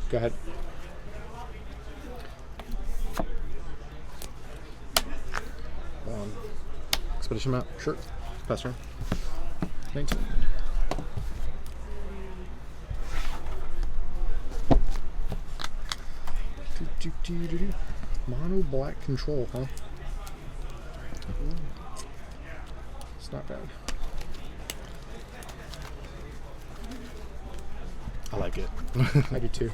Go ahead. Expedition map. Sure. Pass turn. 19. Mono black control, huh? It's not bad. I like it. I do too.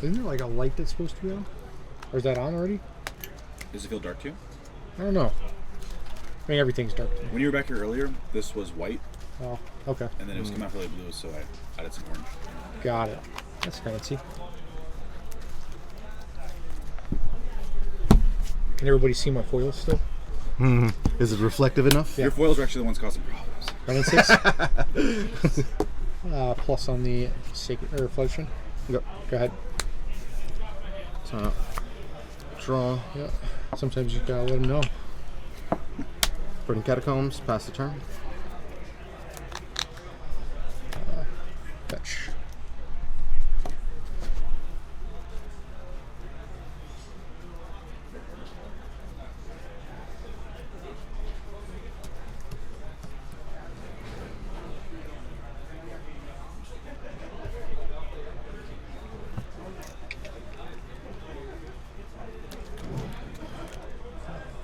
Isn't there like a light that's supposed to be on? Or is that on already? Does it feel dark to you? I don't know. I mean, everything's dark to me. When you were back here earlier, this was white, Oh, okay. and then it was coming out really blue, so I added some orange. Got it. That's fancy. Can everybody see my foils still? Is it reflective enough? Your foils are actually the ones causing problems. Run in 6. Plus on the sacred or reflection. Yep. Go ahead. Top. Draw. Yeah. Sometimes you gotta let them know. Burning Catacombs. Pass the turn. Fetch.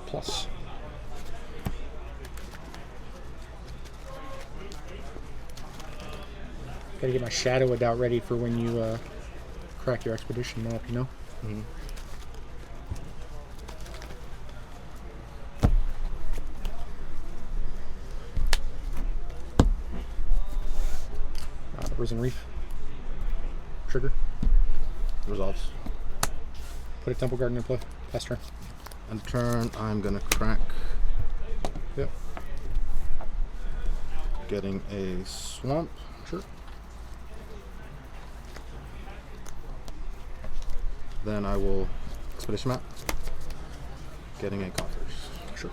Plus. Gotta get my Shadow of Doubt ready for when you crack your expedition map, you know? Mm-hmm. Risen Reef. Trigger. Resolves. Put a Temple Garden in play. Pass turn. And turn, I'm gonna crack. Yep. Getting a swamp. Sure. Then I will expedition map. Getting a Coffers. Sure.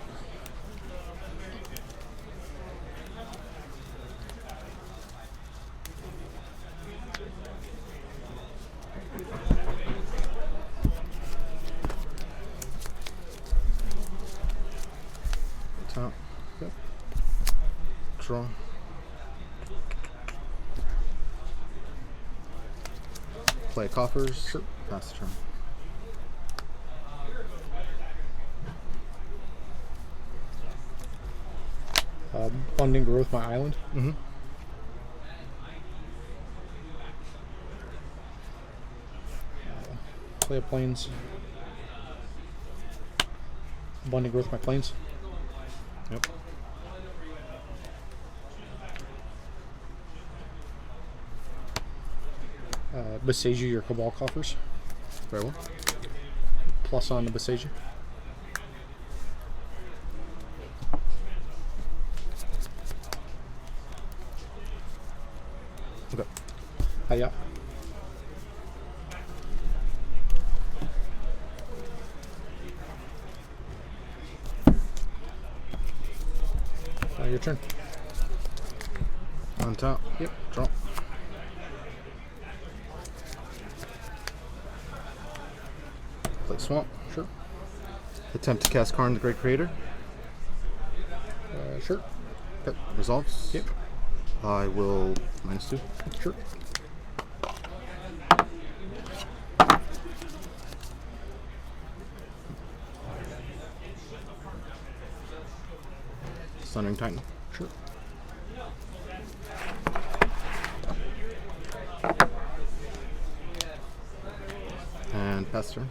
Top. Yep. Draw. Play Coffers. Sure. Pass the turn. Abundant Growth, my island. Mm-hmm. Play a Plains. Abundant Growth, my plains. Yep. Besiege your Cabal Coffers. Very well. Plus on the Besiege. Okay. Hiya. Your turn. On top. Yep. Draw. Play Swamp. Sure. Attempt to cast Karn, the Great Creator. Sure. Okay. Resolves. Yep. I will -2. Sure. Thundering Titan. Sure. And pass turn.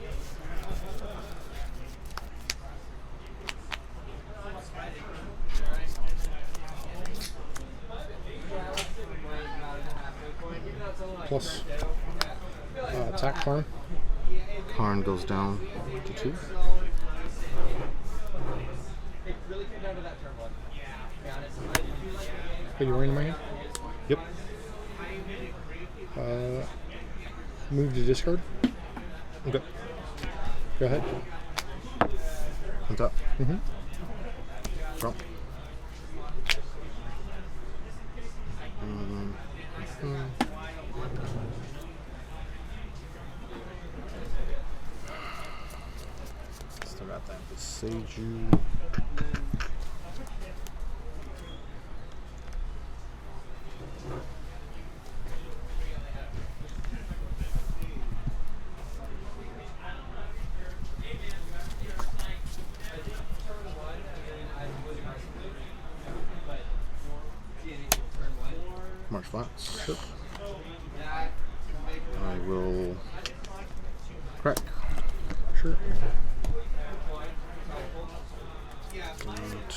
Plus attack Karn. Karn goes down to 2. Put your ring in my hand. Yep. Move to discard. Okay. Go ahead. On top. Mm-hmm. Drop. Still got that Beseiju. March flats. Sure. I will crack. Sure. And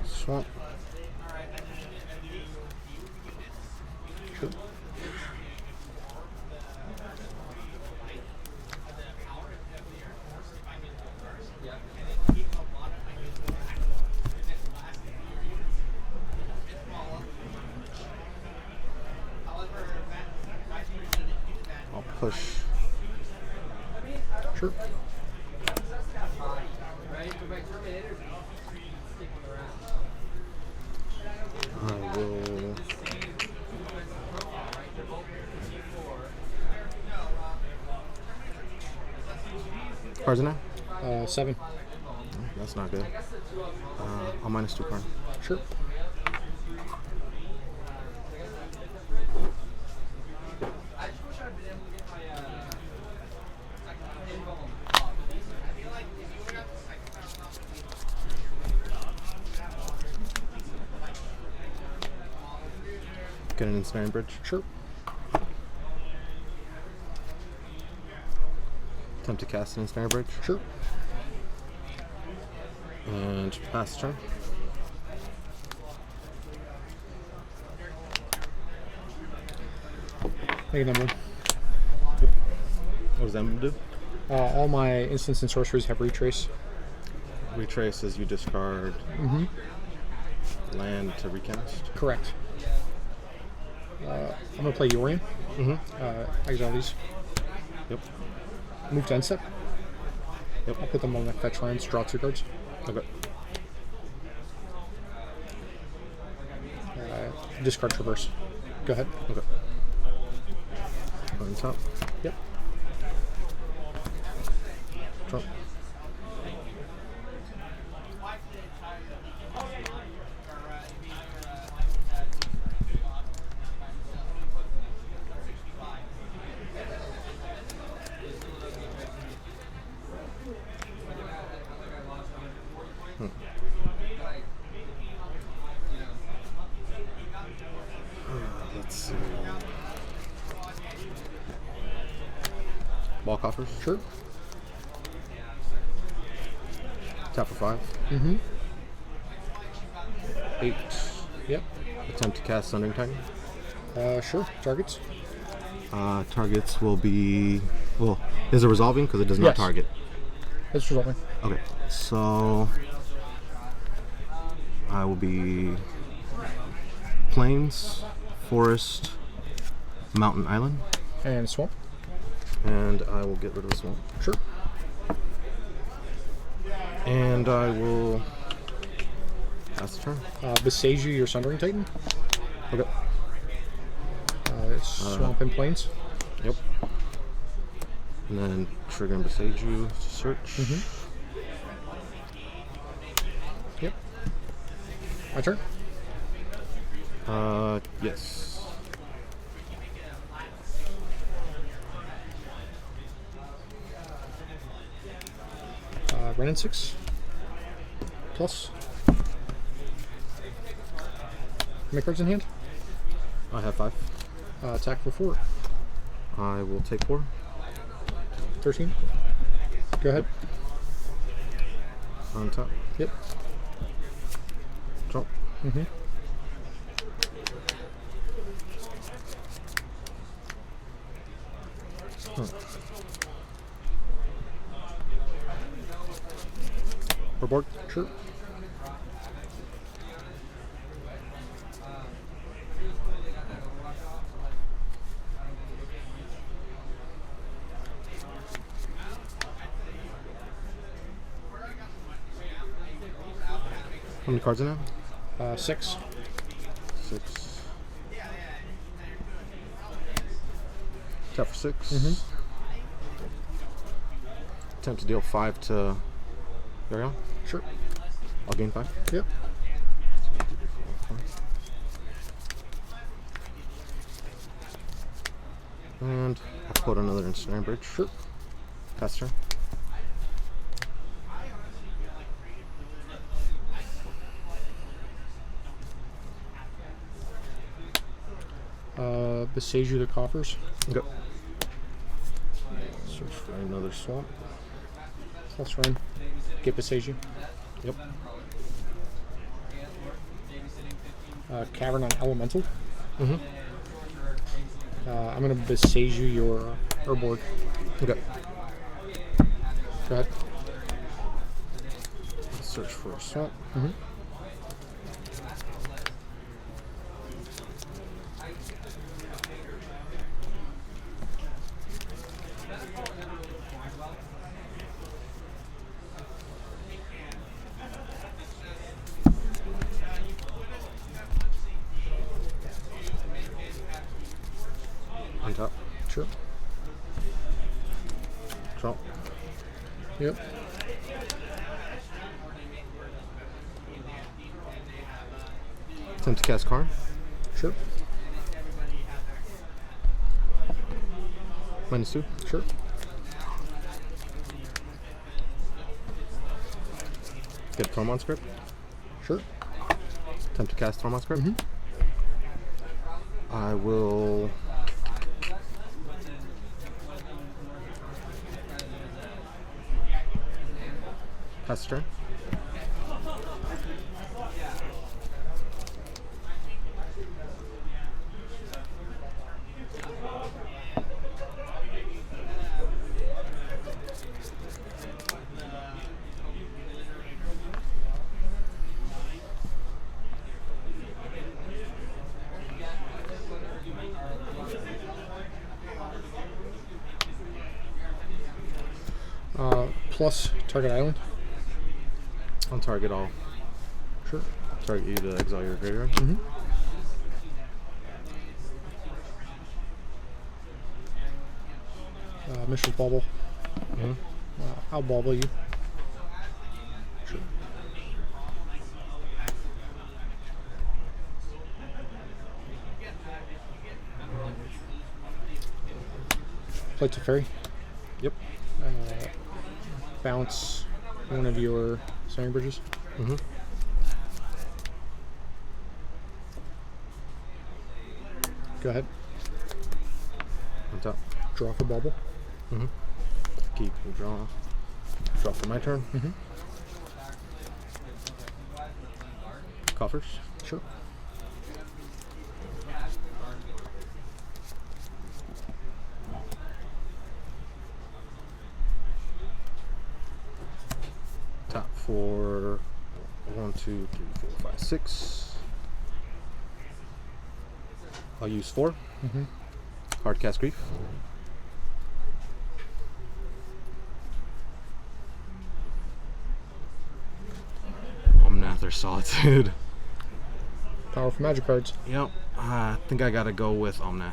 swamp. Sure. I'll push. Sure. I will. Cards in there? 7. That's not good. I'll minus 2 card. Sure. Get an ensnaring bridge. Sure. Attempt to cast an ensnaring bridge. Sure. And pass turn. Make a number. What does that do? All my instants and sorceries have retrace. Retrace as you discard land to recast. Correct. I'm gonna play Yorian. Exile these. Yep. Move to end step. Yep. I'll put them on the fetch lands. Draw 2 cards. Okay. Discard traverse. Go ahead. Okay. On top. Yep. Drop. Let's see. Ball coffers. Sure. Tap for 5. 8. Yep. Attempt to cast Sundering Titan. Sure. Targets. Targets will be. Well, is it resolving? Because it does not Yes. target. It's resolving. Okay, so I will be plains, forest, mountain, island, And swamp. and I will get rid of the swamp. Sure. And I will pass the turn. Beseiju your Sundering Titan. Okay. Swamp and plains. Yep. And then trigger and Beseiju to search. Yep. My turn. Yes. Ren and 6. Plus. Make cards in hand. I have 5. Attack for 4. I will take 4. 13. Go ahead. On top. Yep. Drop. For board. Sure. How many cards in it? 6. 6. Tap for 6. Mhm. Attempt to deal 5 to Yariel. Sure. I'll gain 5. Yep. And I'll put another Ensnaring Bridge. Sure. Pass turn. Besage the Coffers. Go. Search for another swamp. Plus run. Get Besage. Yep. Cavern on Elemental. Mm-hmm. I'm going to Besage your Urborg. Okay. Go ahead. Search for a swamp. Mm-hmm. On top. Sure. Draw. Yep. Attempt to cast Karn. Sure. -2. Sure. Get a Tormod script. Sure. Attempt to cast Tormod script. Mhm. I will. Pass turn. Plus target island. On target, I'll Sure. target you to exile your graveyard. Mm-hmm. Mission Bubble. Mm-hmm. I'll bubble you. Sure. Play to Fairy. Yep. Bounce one of your Ensnaring Bridges. Mm-hmm. Go ahead. On top. Draw for bubble. Mm-hmm. Keep and draw. Draw for my turn. Mm-hmm. Coffers. Sure. Tap for 1, 2, 3, 4, 5, 6. I'll use 4. Mm-hmm. Hard cast Grief. Omnath or Solitude. Powerful magic cards. Yep. I think I gotta go with Omnath.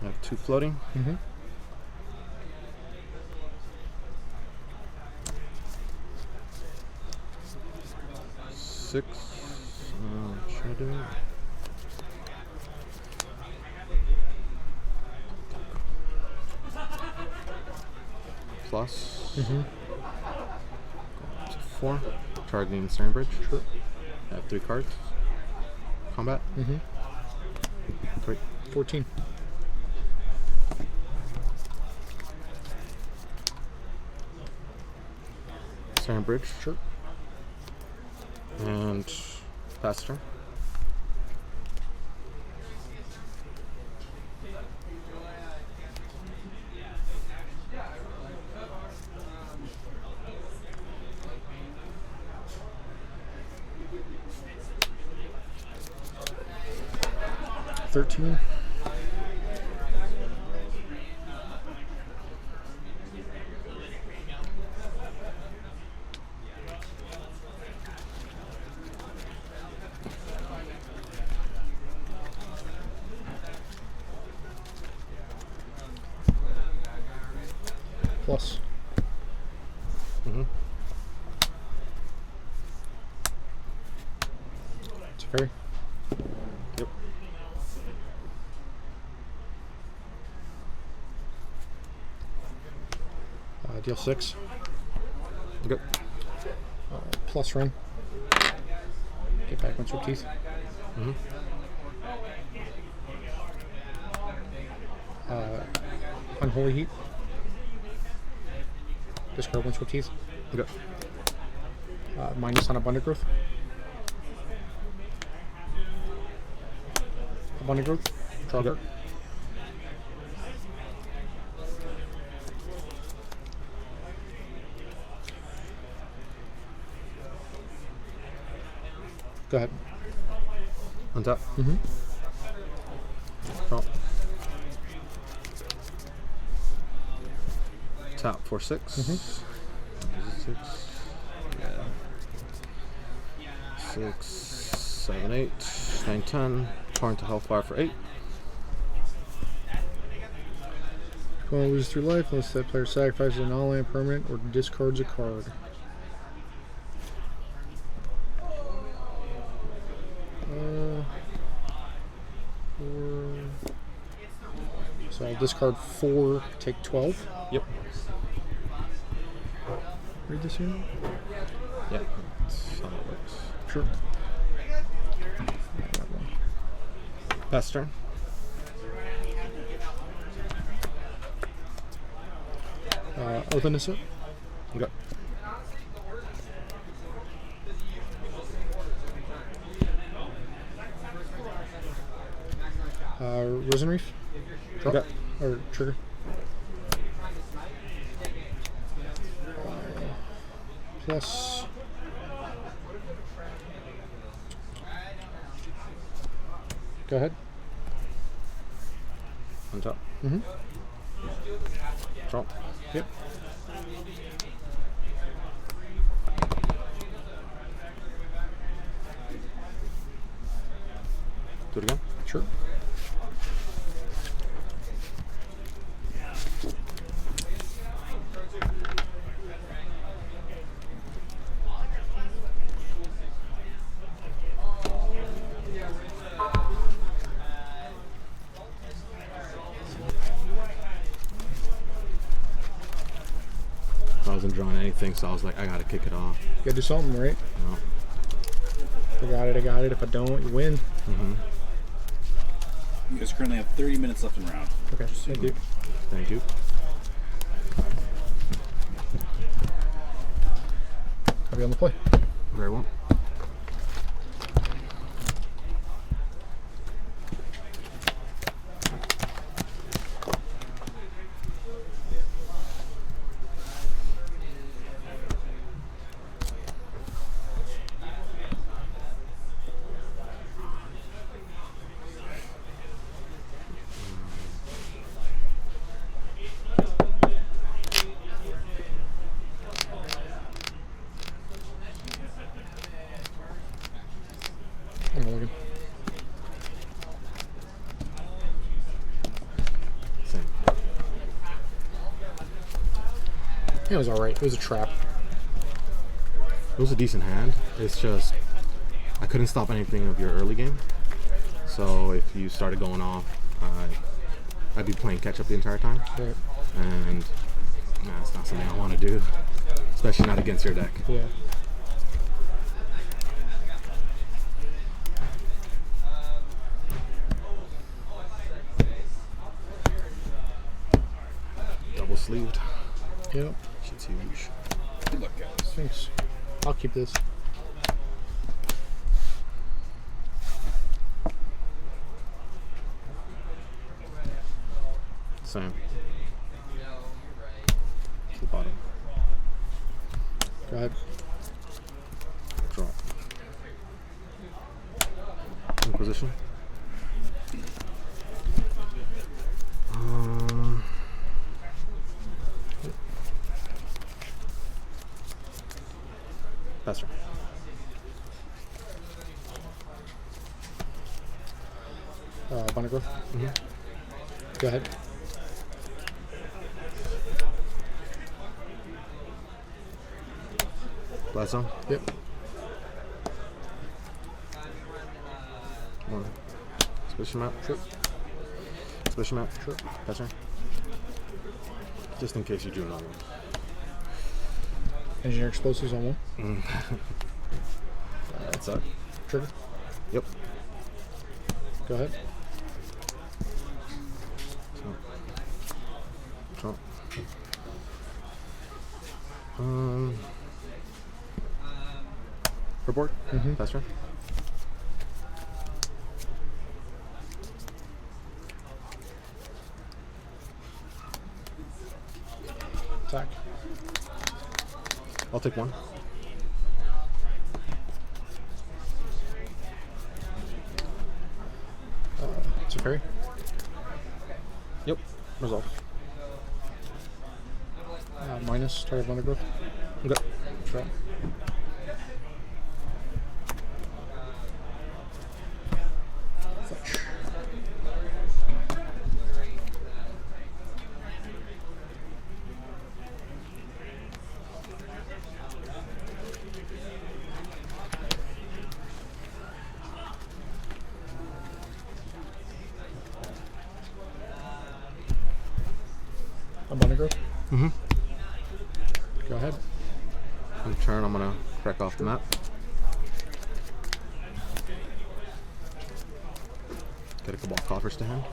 I have 2 floating. Mm-hmm. Six. Should I do it? Plus. Mm-hmm. Go to 4. Targeting Ensnaring Bridge. Sure. I have 3 cards. Combat. Mm-hmm. 3. 14. Ensnaring Bridge. Sure. And pass turn. plus. Mm-hmm. It's a fairy. Yep. Deal 6. Okay. Plus run. Get back once with teeth. Mm-hmm. Unholy heat. Discard once with teeth. Okay. Minus on abundant growth. Abundant growth. Draw Okay. card. Go ahead. Untap. Mm-hmm. Draw. Tap for 6. Mhm. Is it 6? Yeah. 6, 7, 8, 9, 10. Torn to Hellfire for 8. Opponent loses 3 life unless that player sacrifices an all-land permanent or discards a card. So I'll discard 4, take 12. Yep. Read this here? Yeah. That's how it works. Sure. Pass turn. Open this up. Okay. Risen Reef. Drop. Okay. Or trigger. Plus. Go ahead. Untap. Mm-hmm. Draw. Yep. Do it again. Sure. I wasn't drawing anything, so I was like, I gotta kick it off. You gotta do something, right? You know? I got it, I got it. If I don't, you win. Mm-hmm. You guys currently have 30 minutes left in the round. Okay, thank you. Thank you. I'll be on the play. Very well. I'm looking. Same. It was alright. It was a trap. It was a decent hand. It's just I couldn't stop anything of your early game. So if you started going off, I'd be playing catch up the entire time. Right. And it's not something I want to do, especially not against your deck. Yeah. Double sleeved. Yep. Shit's huge. Good luck, guys. Thanks. I'll keep this. Same. To the bottom. Go ahead. Draw. Inquisition. Pass turn. Bonnet growth. Mm-hmm. Go ahead. Last zone. Yep. 1. Switch them out. Sure. Switch them out. Sure. Pass turn. Just in case you do another one. Engineer explosives on 1. That's up. Trigger. Yep. Go ahead. Trump. Report. Pass turn. Attack. I'll take 1. It's a parry. Yep. Resolve. Minus target of undergrowth. Okay. Draw. Fetch. I'm undergrowth. Go ahead. On turn, I'm gonna crack off the map. Get a Cabal Coffers to hand.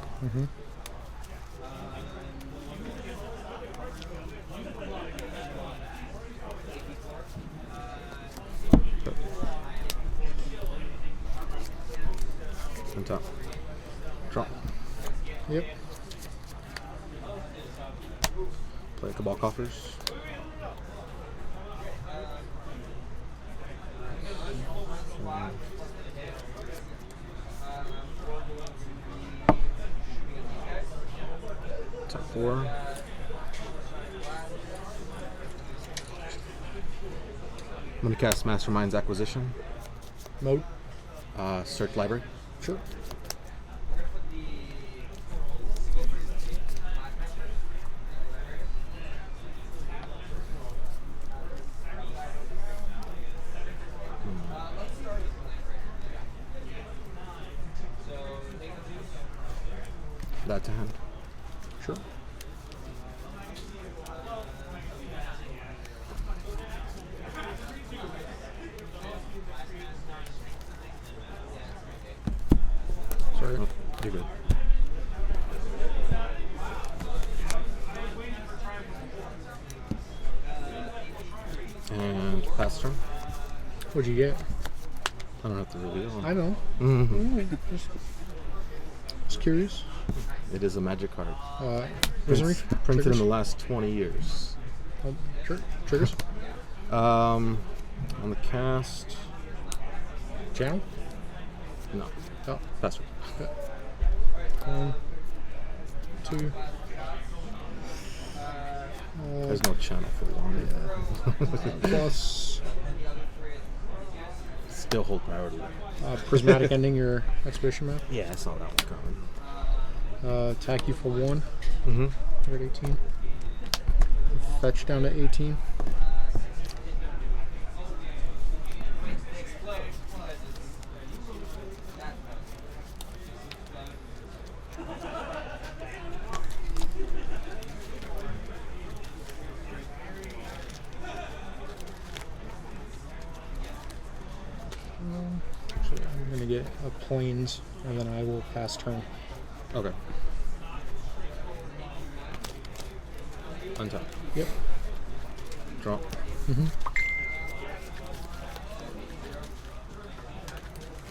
Okay. On top. Drop. Yep. Play Cabal Coffers. Top 4. I'm gonna cast Mastermind's Acquisition. Mode. Search library. Sure. That to hand. Sure. Sorry. Oh, you're good. And pass turn. What'd you get? I don't have to reveal. I know. Just curious. It is a magic card. Prison It's Reef? printed Triggers? in the last 20 years. Oh, sure. Triggers? On the cast. Channel? No. Oh. Pass turn. 1, 2. There's no channel for 1. Plus Still hold priority. prismatic ending your expedition map. Yeah, I saw that one coming. Attack you for 1. Mm-hmm. You're at 18. Fetch down to 18. Actually, I'm going to get a plains, and then I will pass turn. Okay. Untap. Yep. Draw.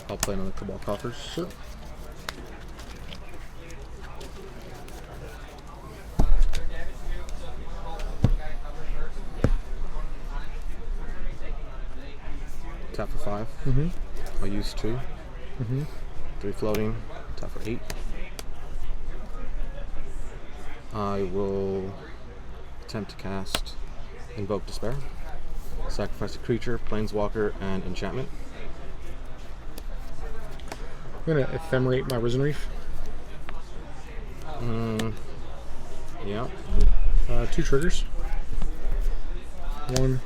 I'll play another Cabal Coffers. Sure. Tap for 5. I'll use 2. 3 floating. Tap for 8. I will attempt to cast Invoke Despair. Sacrifice a creature, planeswalker, and enchantment. I'm going to ephemerate my Risen Reef. Yeah. 2 triggers. 1,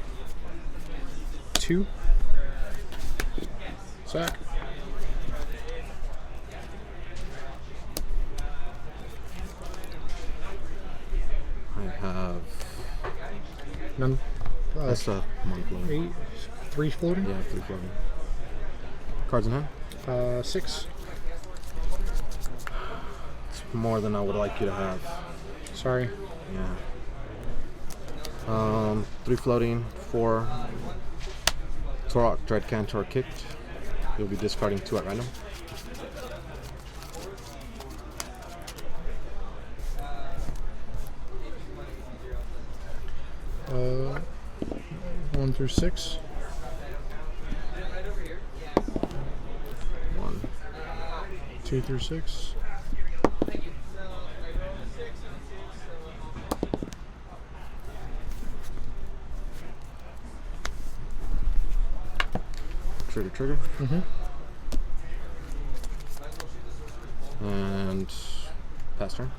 2. Sack. I have. None. That's a one floating. 8. 3 floating. Yeah, 3 floating. Cards in hand. 6. It's more than I would like you to have. Sorry. Yeah. 3 floating, 4 Torok, Dread Cantor kicked. You'll be discarding 2 at random. Uh, 1 through 6. 1. 2 through 6. Trigger. Mm-hmm. And pass turn.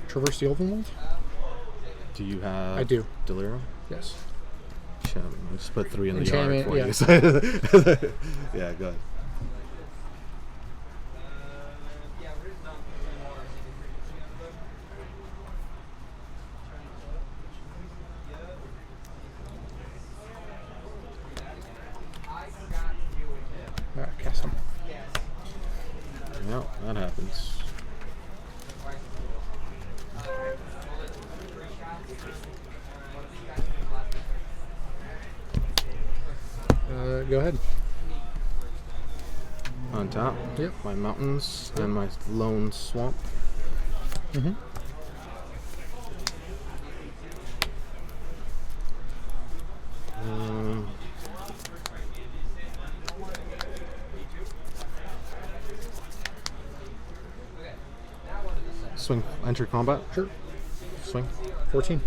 Traverse the Overworld? Do you have? I do. Delirium? Yes. Just put 3 in the yard Enchantment, for you. Yeah, go ahead. Alright, cast them. Yeah, that happens. Go ahead. On top, Yep. my mountains and my lone swamp. Mm-hmm. Swing, enter combat. Sure. Swing. 14.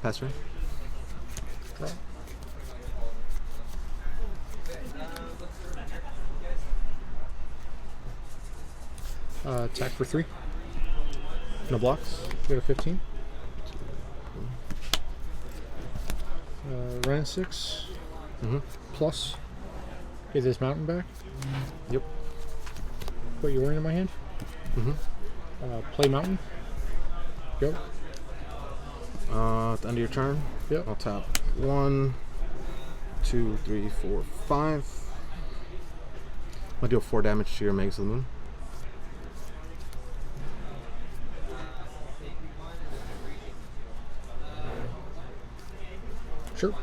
Pass turn. Draw. Attack for 3. No blocks. Go to 15. Run at 6. Mm-hmm. Plus. Get this mountain back. Yep. Put your in my hand. Mm-hmm. Play mountain. Go. At the end of your turn, Yep. I'll tap 1, 2, 3, 4, 5. I'm gonna deal 4 damage to your Magus of the Moon. Sure.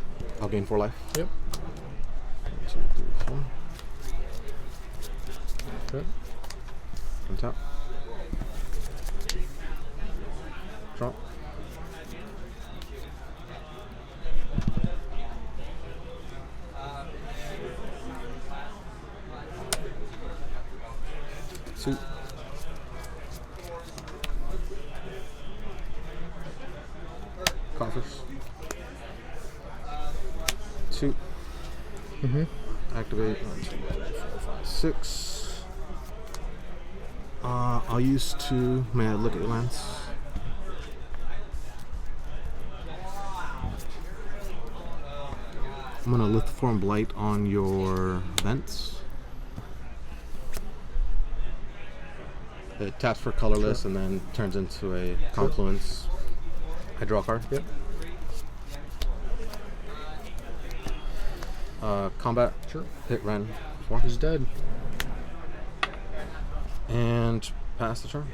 I'll gain 4 life. Yep. 1, 2, 3, 4. Good. Untap. Drop. Suit. Coffers. 2. Mm-hmm. Activate. 1, 2, 3, 4, 5, 6. I'll use 2. May I look at your lands? I'm gonna Lithiform Blight on your vents. It taps for colorless and then turns into a confluence. I draw a card. Yep. Combat. Sure. Hit Ren. 4. He's dead. And pass the turn.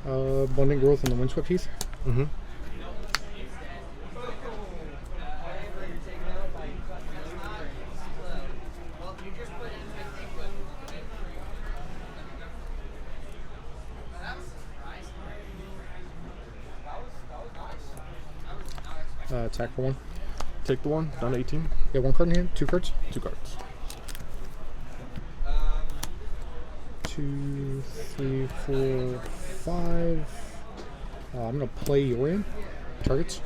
Abundant growth in the Windswept Heath. Mm-hmm. Attack for 1. Take the one. Down to 18. Yeah, 1 card in hand. 2 cards. 2 cards. 2, 3, 4, 5. I'm gonna play your in. Targets.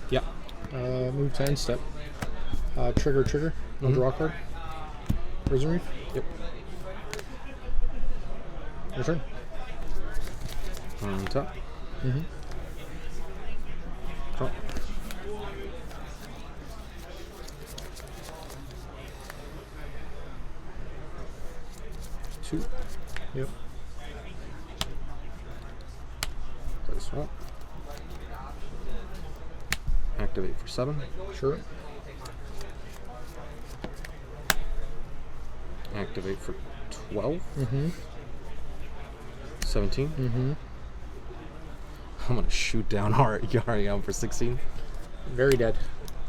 Yeah. Move to end step. Trigger. I'll draw a card. Prison Reef. Yep. Your turn. On top. Mm-hmm. Top. Two. Yep. Play swap. Activate for 7. Sure. Activate for 12. Mm-hmm. 17. Mm-hmm. I'm gonna shoot down Yariam for 16. Very dead.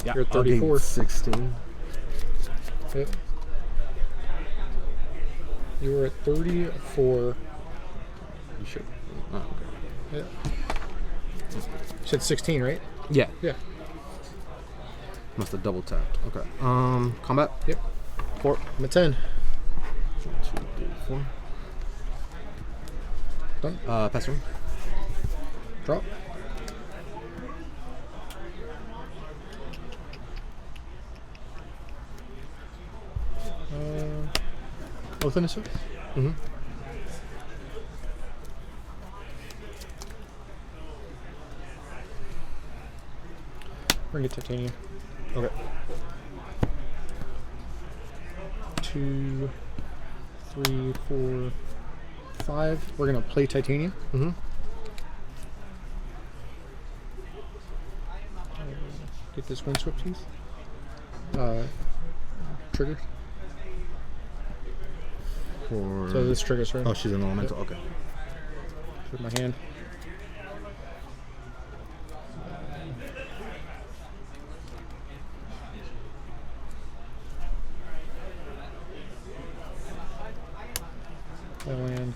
Yeah. You're at 34. 16. Yep. You were at 34. You should. Oh, okay. Yeah. You said 16, right? Yeah. Yeah. Must have double tapped. Okay. Combat. Yep. 4. I'm at 10. 2, 3, 4. Done. Pass turn. Drop. Oath and a sip. Mm-hmm. Bring it titanium. Okay. 2, 3, 4, 5. We're gonna play titanium. Mm-hmm. Get this windswept teeth. Trigger. For. So this triggers her. Oh, she's an elemental. Okay. With my hand. I land.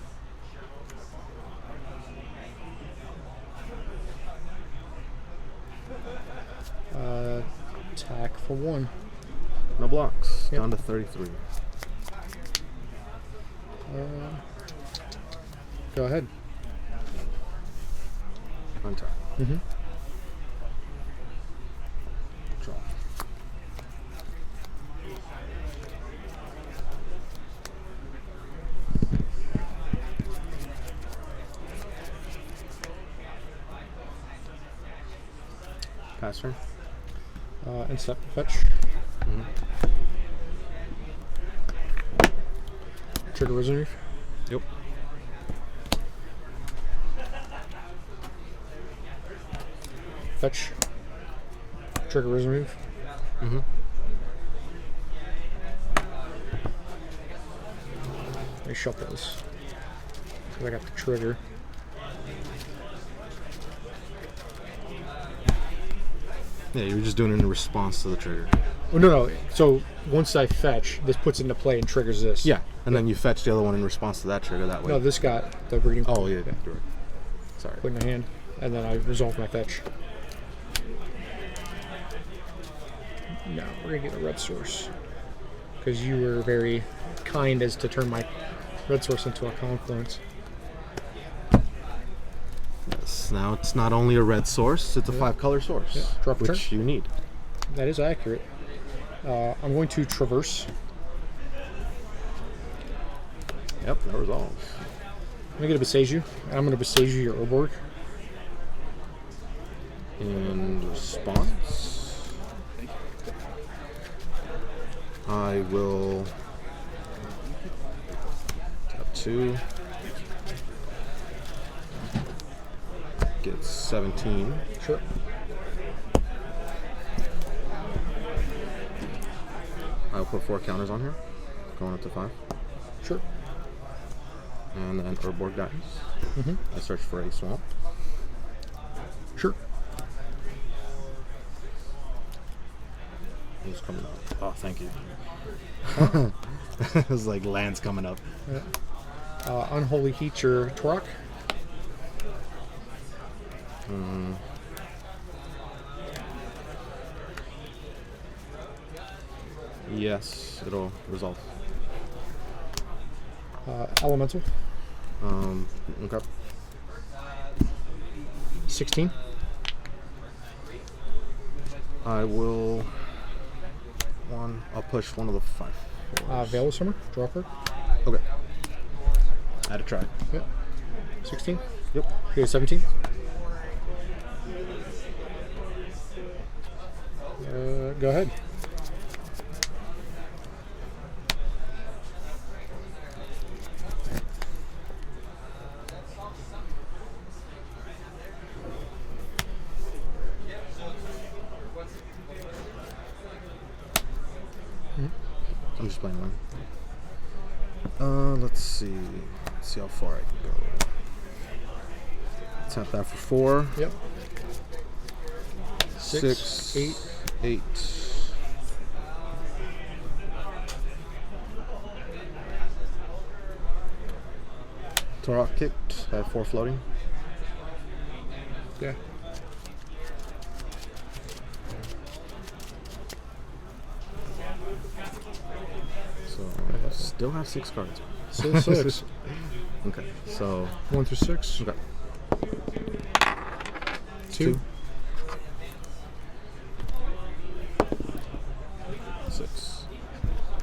Attack for 1. No blocks. Yep. Down to 33. Go ahead. Untap. Mm-hmm. Draw. Pass turn. And step fetch. Mm-hmm. Trigger Risen Reef. Yep. Fetch. Trigger Risen Reef. Mm-hmm. Let me shuffle this. Because I got the trigger. Yeah, you were just doing it in response to the trigger. Oh, no. So once I fetch, this puts it into play and triggers this. Yeah, and then you fetch the other one in response to that trigger that way. No, this got the breeding. Oh, yeah, you're right. Sorry. Put in my hand, and then I resolve my fetch. Now we're gonna get a red source because you were very kind as to turn my red source into a confluence. Yes, now it's not only a red source, it's a 5-color source, Yeah. Drop which turn. you need. That is accurate. I'm going to traverse. Yep, that resolves. I'm gonna get a Besage you, and I'm gonna Besage you your Urborg. In response, I will tap 2, get 17. Sure. I'll put 4 counters on here, going up to 5. Sure. And then Urborg dies. Mm-hmm. I search for a swamp. Sure. Who's coming up? Oh, thank you. It was like land's coming up. Unholy Heat your Torok. Yes, it'll resolve. Elemental. Okay. 16. I will. I'll push one of the 5. Veil of Summer. Draw a card. Okay. Add a try. Yep. 16. Yep. Okay, 17. Go ahead. I'm just playing one. Let's see. Let's see how far I can go. Tap that for 4. Yep. 6, 8. 8. Torok kicked. I have 4 floating. Yeah. So I still have 6 cards. Still 6. Okay, so 1 through 6. okay. 2. 6.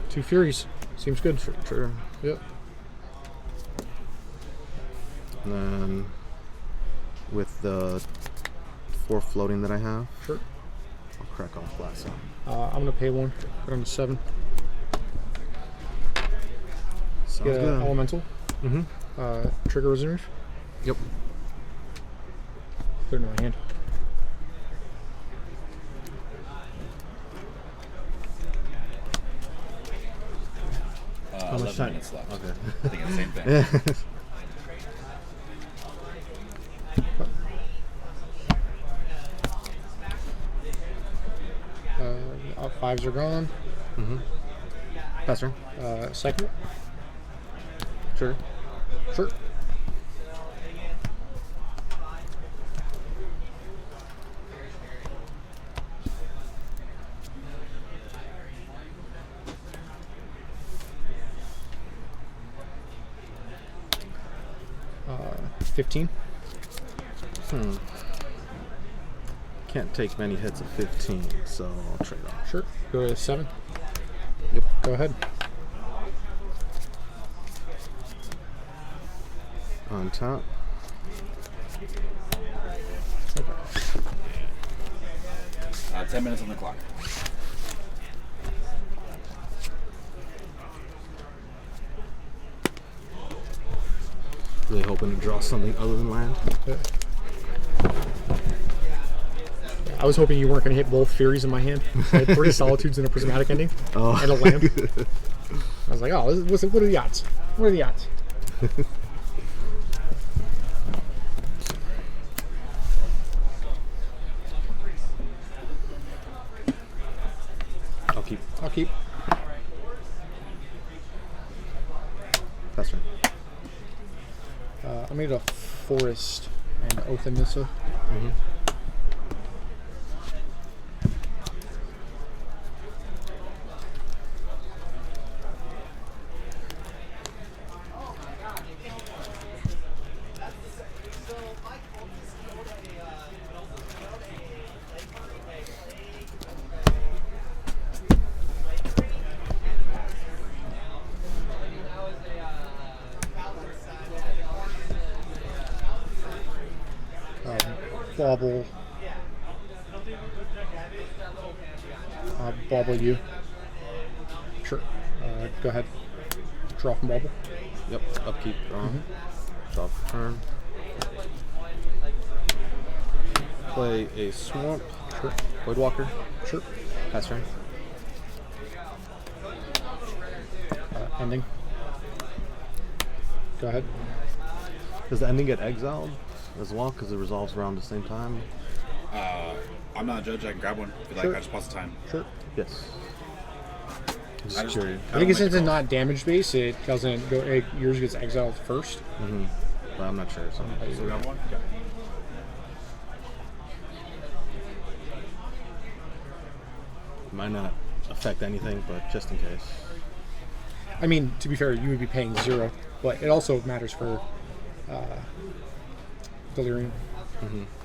2 Furies. Seems good. Trigger. Yep. And then with the 4 floating that I have, Sure. I'll crack off Blast Zone. I'm gonna pay 1. Put on to 7. Sounds Get good. Elemental. Trigger Reserve. Yep. Put it in my hand. How much 11 time? minutes left. Okay. I think it's the same thing. All 5s are gone. Pass turn. Second. Trigger. Sure. Uh, 15. Can't take many hits of 15, so I'll trade off. Sure. Go to 7. Yep. Go ahead. On top. Okay. 10 minutes on the clock. Really hoping to draw something other than land. I was hoping you weren't going to hit both Furies in my hand. I had 3 Solitudes and a Prismatic Ending. Oh. And a Lamp. I was like, oh, what are the odds? What are the odds? I'll keep. Pass turn. I made a Forest and Oath and Nissa. Bobble. Bobble you. Sure. Go ahead. Draw from Bobble. Yep. Upkeep. Draw for turn. Play a Swamp. Sure. Voidwalker. Sure. Pass turn. Ending. Go ahead. Does the ending get exiled as well? Because it resolves around the same time? I'm not a judge. I can grab one if you Sure. like. I just pause the time. Sure. Yes. Just I just- curious. I think since it's not damage based, it doesn't go. Yours gets exiled first. But I'm not sure. So. So grab one. Might not affect anything, but just in case. I mean, to be fair, you would be paying 0, but it also matters for Delirium.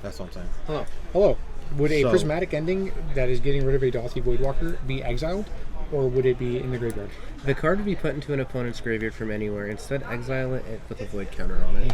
That's what I'm saying. Hello. Would a So- prismatic ending that is getting rid of a Dauthi Voidwalker be exiled, or would it be in the graveyard? The card would be put into an opponent's graveyard from anywhere. Instead, exile it with a void counter on it.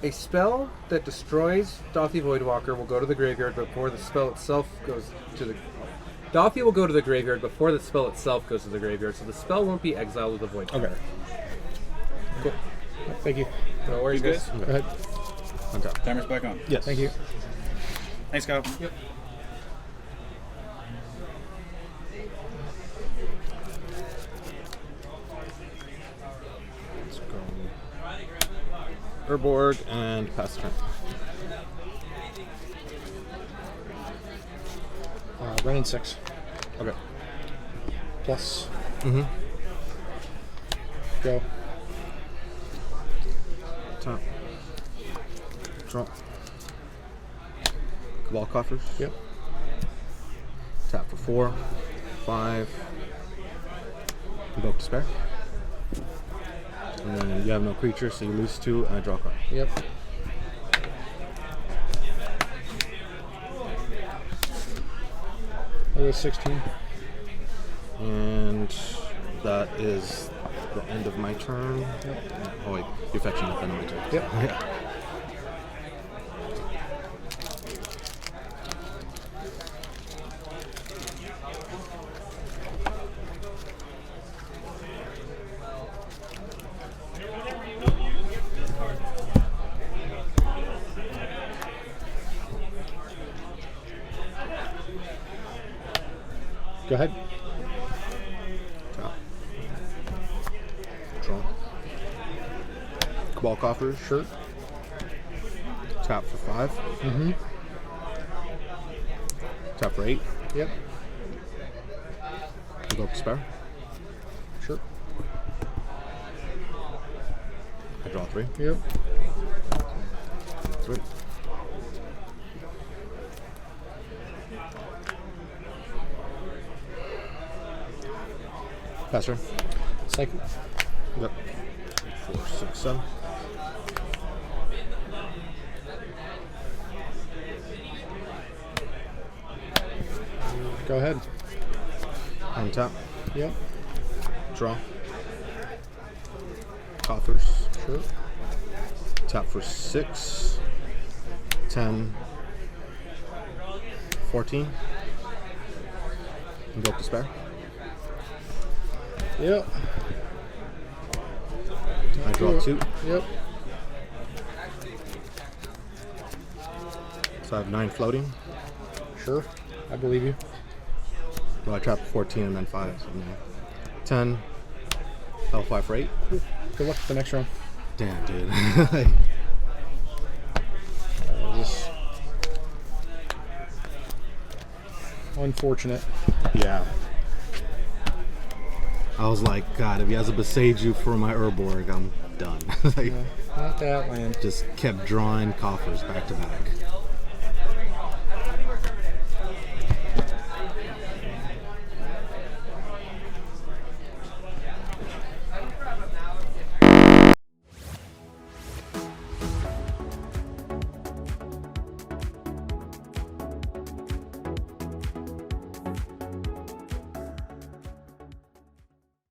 A spell that destroys Dauthi Voidwalker will go to the graveyard before the spell itself goes to the... Dauthi will go to the graveyard before the spell itself goes to the graveyard, so the spell won't be exiled with a void counter. Cool. Thank you. No worries, You guys. good? Go ahead. On top. Timer's back on. Yes. Thank you. Thanks, Kyle. Yep. Let's go. Urborg and pass turn. Running 6. Okay. Plus. Mm-hmm. Go. Top. Draw. Cabal Coffers. Yep. Tap for 4, 5. Invoke Despair. And then you have no creature, so you lose 2 and I draw a card. Yep. I'll go 16. And that is the end of my turn. Oh wait, you're fetching at the end of my turn. Yep. Yeah. Go ahead. Tap. Draw. Cabal Coffers. Sure. Tap for 5. Mm-hmm. Tap for 8. Yep. Invoke Despair. Sure. I draw 3. Yep. 3. Pass turn. Cycle. Yep. 4, 6, 7. Go ahead. Untap. Yep. Draw. Coffers. Sure. Tap for 6. 10. 14. Invoke Despair. Yep. I draw 2. Yep. So I have 9 floating. Sure. I believe you. Well, I trap 14 and then 5. So 10. L5 for 8. Good luck with the next round. Damn, dude. Just unfortunate. Yeah. I was like, God, if he has a Beseiju for my Urborg, I'm done. Like, Not that land. just kept drawing Coffers back to back.